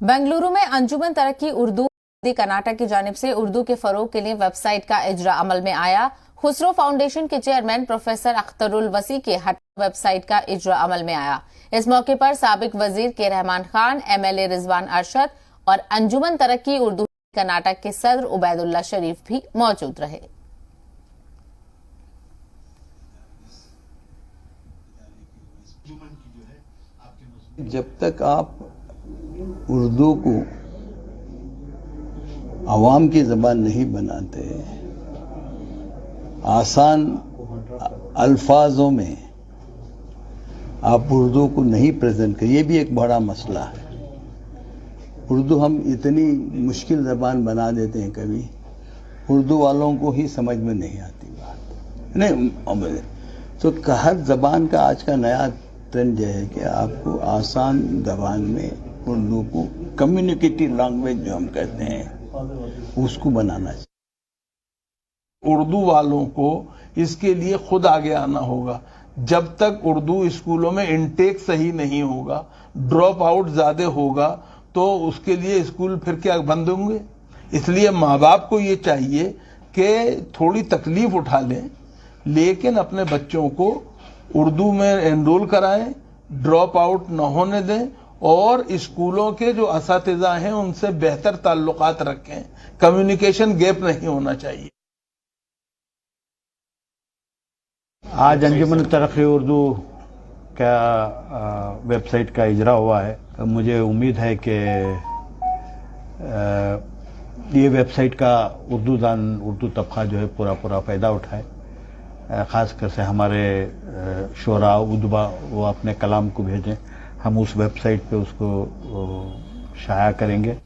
बेंगलुरु में अंजुमन तरक्की उर्दू कर्नाटक की जानिब से उर्दू के फरोग के लिए वेबसाइट का इजरा अमल में आया। खुसरो फाउंडेशन के चेयरमैन प्रोफेसर अख्तरुल वसी के हट वेबसाइट का इजरा अमल में आया। इस मौके पर साबिक वजीर के रहमान खान, MLA रिजवान अरशद और अंजुमन तरक्की उर्दू कर्नाटक के सदर उबैदुल्ला शरीफ भी मौजूद रहे। जब तक आप उर्दू को आवाम की ज़बान नहीं बनाते, आसान अल्फाजों में आप उर्दू को नहीं प्रेजेंट करें, ये भी एक बड़ा मसला है। उर्दू हम इतनी मुश्किल ज़बान बना देते हैं, कभी उर्दू वालों को ही समझ में नहीं आती बात नहीं। तो हर ज़बान का आज का नया ट्रेंड यह है कि आपको आसान ज़बान में उर्दू को कम्युनिकेटिव लैंग्वेज जो हम कहते हैं उसको बनाना चाहिए। उर्दू वालों को इसके लिए खुद आगे आना होगा। जब तक उर्दू स्कूलों में इनटेक सही नहीं होगा, ड्रॉप आउट ज्यादा होगा, तो उसके लिए स्कूल फिर क्या बंद होंगे। इसलिए माँ बाप को ये चाहिए कि थोड़ी तकलीफ उठा लें, लेकिन अपने बच्चों को उर्दू में एनरोल कराएं, ड्रॉप आउट न होने दें और स्कूलों के जो असातिज़ा हैं उनसे बेहतर ताल्लुकात रखें। कम्युनिकेशन गैप नहीं होना चाहिए। आज अंजुमन तरक्की उर्दू का वेबसाइट का इजरा हुआ है। मुझे उम्मीद है कि ये वेबसाइट का उर्दू तबका जो है पूरा फ़ायदा उठाए। ख़ासकर से हमारे शोरा उदबा वो अपने कलाम को भेजें, हम उस वेबसाइट पे उसको शाया करेंगे।